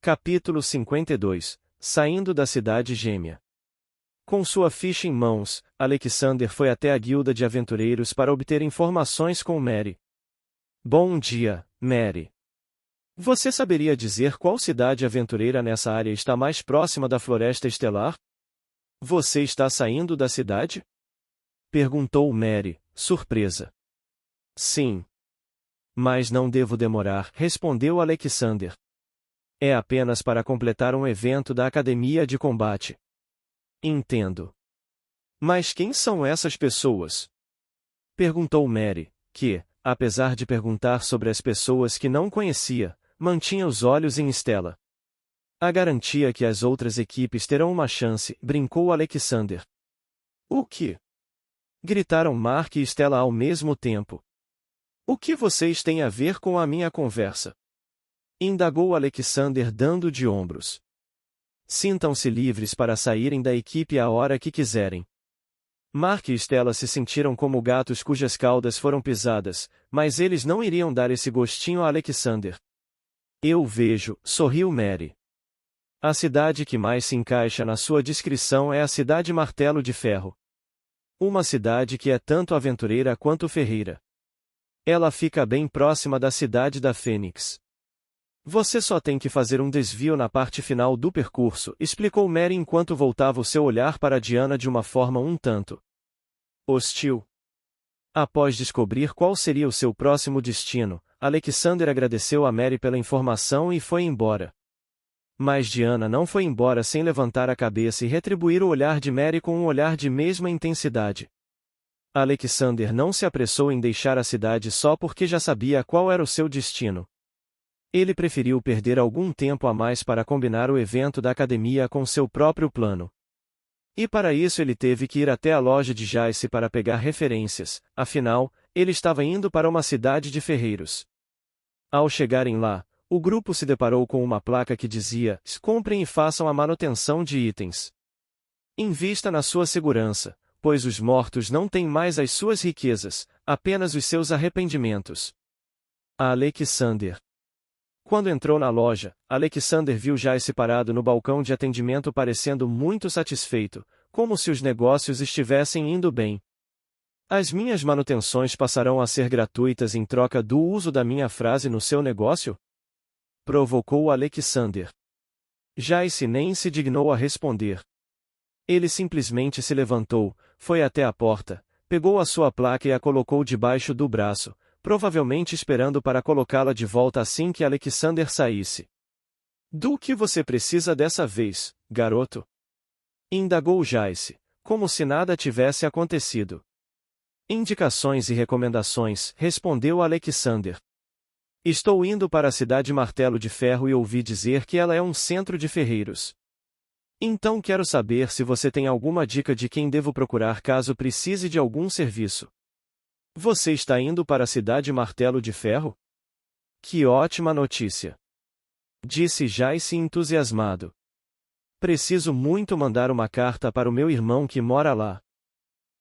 Capítulo 52 Saindo da Cidade Gêmea. Com sua ficha em mãos, Alexander foi até a guilda de aventureiros para obter informações com Mary. Bom dia, Mary. Você saberia dizer qual cidade aventureira nessa área está mais próxima da Floresta Estelar? Você está saindo da cidade? Perguntou Mary, surpresa. Sim. Mas não devo demorar, respondeu Alexander. É apenas para completar um evento da Academia de Combate. Entendo. Mas quem são essas pessoas? Perguntou Mary, que, apesar de perguntar sobre as pessoas que não conhecia, mantinha os olhos em Stella. A garantia que as outras equipes terão uma chance, brincou Alexander. O que? Gritaram Mark e Stella ao mesmo tempo. O que vocês têm a ver com a minha conversa? Indagou Alexander dando de ombros. Sintam-se livres para saírem da equipe a hora que quiserem. Mark e Stella se sentiram como gatos cujas caudas foram pisadas, mas eles não iriam dar esse gostinho a Alexander. Eu vejo, sorriu Mary. A cidade que mais se encaixa na sua descrição é a cidade Martelo de Ferro. Uma cidade que é tanto aventureira quanto ferreira. Ela fica bem próxima da cidade da Fênix. Você só tem que fazer um desvio na parte final do percurso, explicou Mary enquanto voltava o seu olhar para Diana de uma forma um tanto hostil. Após descobrir qual seria o seu próximo destino, Alexander agradeceu a Mary pela informação e foi embora. Mas Diana não foi embora sem levantar a cabeça e retribuir o olhar de Mary com um olhar de mesma intensidade. Alexander não se apressou em deixar a cidade só porque já sabia qual era o seu destino. Ele preferiu perder algum tempo a mais para combinar o evento da academia com seu próprio plano. E para isso ele teve que ir até a loja de Jace para pegar referências, afinal, ele estava indo para uma cidade de ferreiros. Ao chegarem lá, o grupo se deparou com uma placa que dizia: comprem e façam a manutenção de itens. Invista na sua segurança, pois os mortos não têm mais as suas riquezas, apenas os seus arrependimentos. Alexander. Quando entrou na loja, Alexander viu Jace parado no balcão de atendimento parecendo muito satisfeito, como se os negócios estivessem indo bem. As minhas manutenções passarão a ser gratuitas em troca do uso da minha frase no seu negócio? Provocou Alexander. Jace nem se dignou a responder. Ele simplesmente se levantou, foi até a porta, pegou a sua placa e a colocou debaixo do braço, provavelmente esperando para colocá-la de volta assim que Alexander saísse. Do que você precisa dessa vez, garoto? Indagou Jace, como se nada tivesse acontecido. Indicações e recomendações, respondeu Alexander. Estou indo para a cidade Martelo de Ferro e ouvi dizer que ela é um centro de ferreiros. Então quero saber se você tem alguma dica de quem devo procurar caso precise de algum serviço. Você está indo para a cidade Martelo de Ferro? Que ótima notícia! Disse Jace entusiasmado. Preciso muito mandar uma carta para o meu irmão que mora lá.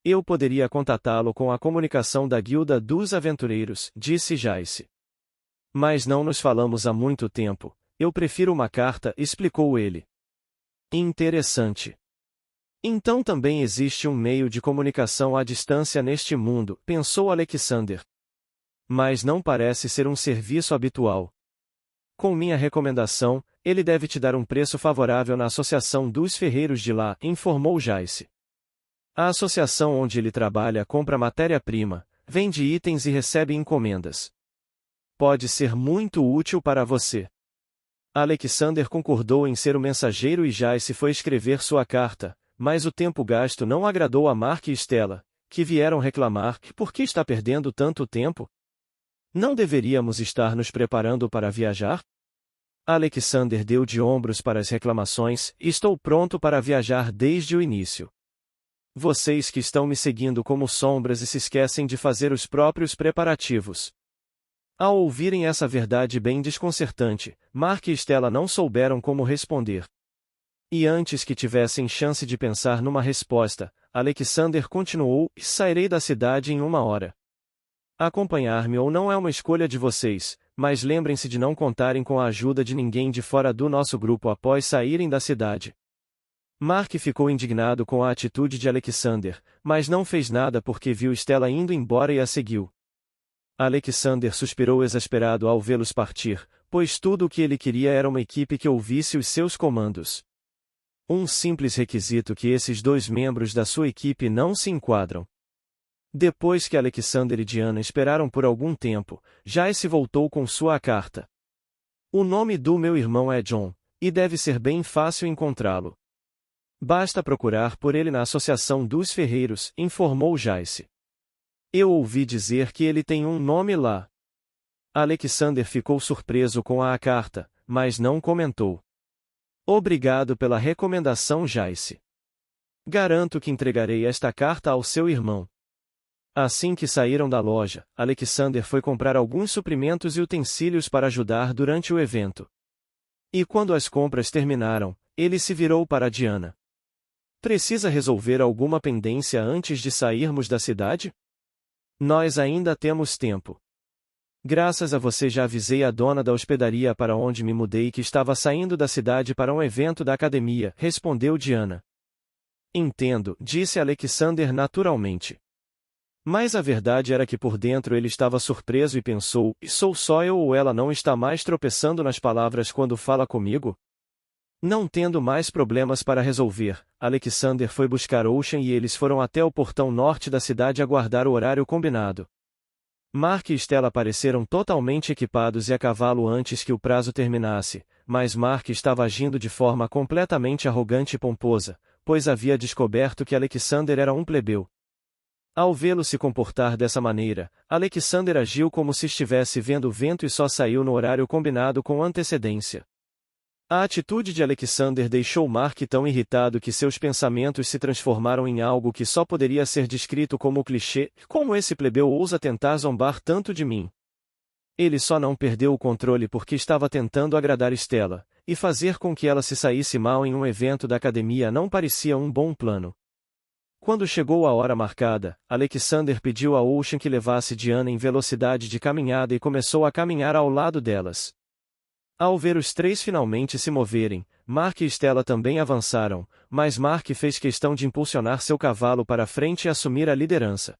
Eu poderia contatá-lo com a comunicação da Guilda dos Aventureiros, disse Jace. Mas não nos falamos há muito tempo, eu prefiro uma carta, explicou ele. Interessante. Então também existe um meio de comunicação à distância neste mundo, pensou Alexander. Mas não parece ser um serviço habitual. Com minha recomendação, ele deve te dar um preço favorável na Associação dos Ferreiros de lá, informou Jace. A associação onde ele trabalha compra matéria-prima, vende itens e recebe encomendas. Pode ser muito útil para você. Alexander concordou em ser o mensageiro e Jace foi escrever sua carta. Mas o tempo gasto não agradou a Mark e Stella, que vieram reclamar que por que está perdendo tanto tempo? Não deveríamos estar nos preparando para viajar? Alexander deu de ombros para as reclamações, estou pronto para viajar desde o início. Vocês que estão me seguindo como sombras e se esquecem de fazer os próprios preparativos. Ao ouvirem essa verdade bem desconcertante, Mark e Stella não souberam como responder. E antes que tivessem chance de pensar numa resposta, Alexander continuou: sairei da cidade em 1 hora. Acompanhar-me ou não é uma escolha de vocês, mas lembrem-se de não contarem com a ajuda de ninguém de fora do nosso grupo após saírem da cidade. Mark ficou indignado com a atitude de Alexander, mas não fez nada porque viu Stella indo embora e a seguiu. Alexander suspirou exasperado ao vê-los partir, pois tudo o que ele queria era uma equipe que ouvisse os seus comandos. Um simples requisito que esses dois membros da sua equipe não se enquadram. Depois que Alexander e Diana esperaram por algum tempo, Jace voltou com sua carta. O nome do meu irmão é John, e deve ser bem fácil encontrá-lo. Basta procurar por ele na Associação dos Ferreiros, informou Jace. Eu ouvi dizer que ele tem um nome lá. Alexander ficou surpreso com a carta, mas não comentou. Obrigado pela recomendação, Jace. Garanto que entregarei esta carta ao seu irmão. Assim que saíram da loja, Alexander foi comprar alguns suprimentos e utensílios para ajudar durante o evento. E quando as compras terminaram, ele se virou para Diana. Precisa resolver alguma pendência antes de sairmos da cidade? Nós ainda temos tempo. Graças a você já avisei a dona da hospedaria para onde me mudei que estava saindo da cidade para um evento da academia, respondeu Diana. Entendo, disse Alexander naturalmente. Mas a verdade era que por dentro ele estava surpreso e pensou, sou só eu ou ela não está mais tropeçando nas palavras quando fala comigo? Não tendo mais problemas para resolver, Alexander foi buscar Ocean e eles foram até o portão norte da cidade aguardar o horário combinado. Mark e Stella apareceram totalmente equipados e a cavalo antes que o prazo terminasse, mas Mark estava agindo de forma completamente arrogante e pomposa, pois havia descoberto que Alexander era um plebeu. Ao vê-lo se comportar dessa maneira, Alexander agiu como se estivesse vendo o vento e só saiu no horário combinado com antecedência. A atitude de Alexander deixou Mark tão irritado que seus pensamentos se transformaram em algo que só poderia ser descrito como clichê: como esse plebeu ousa tentar zombar tanto de mim? Ele só não perdeu o controle porque estava tentando agradar Stella, e fazer com que ela se saísse mal em um evento da academia não parecia um bom plano. Quando chegou a hora marcada, Alexander pediu a Ocean que levasse Diana em velocidade de caminhada e começou a caminhar ao lado delas. Ao ver os três finalmente se moverem, Mark e Stella também avançaram, mas Mark fez questão de impulsionar seu cavalo para frente e assumir a liderança.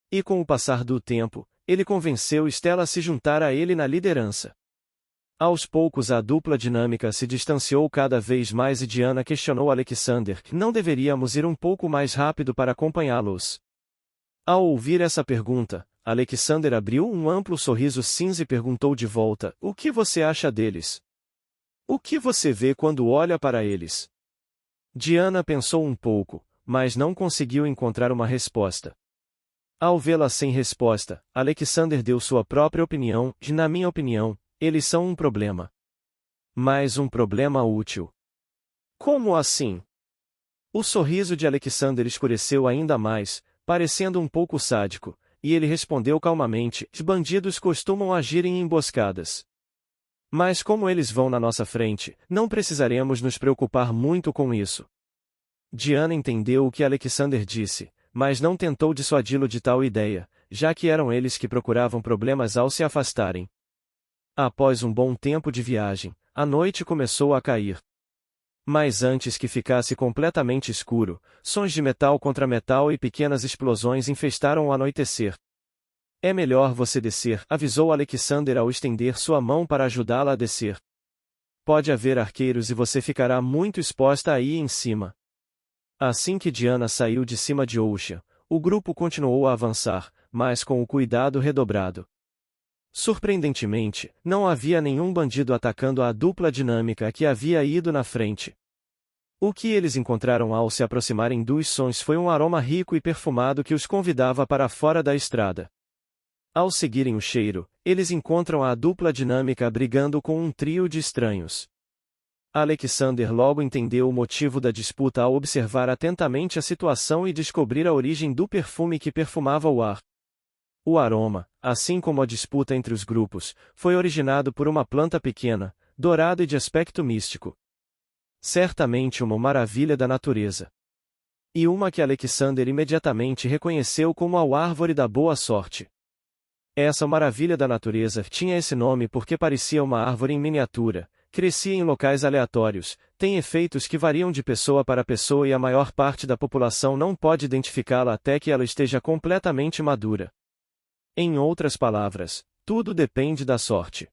E com o passar do tempo, ele convenceu Stella a se juntar a ele na liderança. Aos poucos a dupla dinâmica se distanciou cada vez mais e Diana questionou Alexander: não deveríamos ir um pouco mais rápido para acompanhá-los? Ao ouvir essa pergunta, Alexander abriu um amplo sorriso cinza e perguntou de volta: o que você acha deles? O que você vê quando olha para eles? Diana pensou um pouco, mas não conseguiu encontrar uma resposta. Ao vê-la sem resposta, Alexander deu sua própria opinião: na minha opinião, eles são um problema. Mas um problema útil. Como assim? O sorriso de Alexander escureceu ainda mais, parecendo um pouco sádico, e ele respondeu calmamente: os bandidos costumam agir em emboscadas. Mas como eles vão na nossa frente, não precisaremos nos preocupar muito com isso. Diana entendeu o que Alexander disse, mas não tentou dissuadi-lo de tal ideia, já que eram eles que procuravam problemas ao se afastarem. Após um bom tempo de viagem, a noite começou a cair. Mas antes que ficasse completamente escuro, sons de metal contra metal e pequenas explosões infestaram o anoitecer. É melhor você descer, avisou Alexander ao estender sua mão para ajudá-la a descer. Pode haver arqueiros e você ficará muito exposta aí em cima. Assim que Diana saiu de cima de Ocean, o grupo continuou a avançar, mas com o cuidado redobrado. Surpreendentemente, não havia nenhum bandido atacando a dupla dinâmica que havia ido na frente. O que eles encontraram ao se aproximarem dos sons foi um aroma rico e perfumado que os convidava para fora da estrada. Ao seguirem o cheiro, eles encontram a dupla dinâmica brigando com um trio de estranhos. Alexander logo entendeu o motivo da disputa ao observar atentamente a situação e descobrir a origem do perfume que perfumava o ar. O aroma, assim como a disputa entre os grupos, foi originado por uma planta pequena, dourada e de aspecto místico. Certamente uma maravilha da natureza. E uma que Alexander imediatamente reconheceu como a árvore da boa sorte. Essa maravilha da natureza tinha esse nome porque parecia uma árvore em miniatura, crescia em locais aleatórios, tem efeitos que variam de pessoa para pessoa e a maior parte da população não pode identificá-la até que ela esteja completamente madura. Em outras palavras, tudo depende da sorte.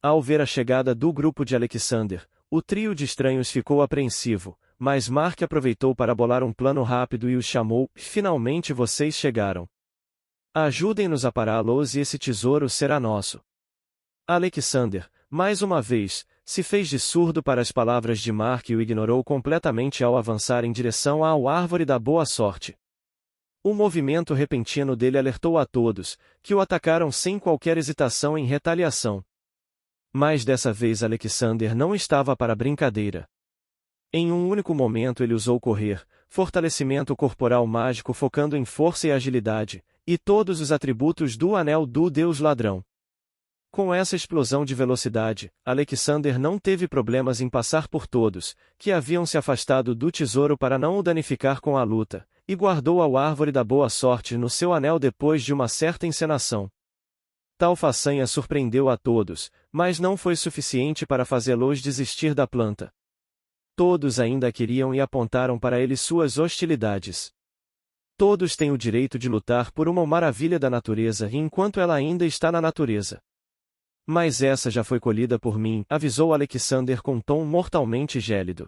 Ao ver a chegada do grupo de Alexander, o trio de estranhos ficou apreensivo, mas Mark aproveitou para bolar um plano rápido e os chamou: finalmente vocês chegaram. Ajudem-nos a pará-los e esse tesouro será nosso. Alexander, mais uma vez, se fez de surdo para as palavras de Mark e o ignorou completamente ao avançar em direção à árvore da boa sorte. O movimento repentino dele alertou a todos, que o atacaram sem qualquer hesitação em retaliação. Mas dessa vez Alexander não estava para brincadeira. Em um único momento ele usou correr, fortalecimento corporal mágico focando em força e agilidade, e todos os atributos do anel do Deus Ladrão. Com essa explosão de velocidade, Alexander não teve problemas em passar por todos, que haviam se afastado do tesouro para não o danificar com a luta, e guardou a árvore da boa sorte no seu anel depois de uma certa encenação. Tal façanha surpreendeu a todos, mas não foi suficiente para fazê-los desistir da planta. Todos ainda a queriam e apontaram para ele suas hostilidades. Todos têm o direito de lutar por uma maravilha da natureza enquanto ela ainda está na natureza. Mas essa já foi colhida por mim, avisou Alexander com tom mortalmente gélido.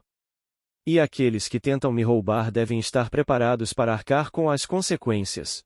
E aqueles que tentam me roubar devem estar preparados para arcar com as consequências.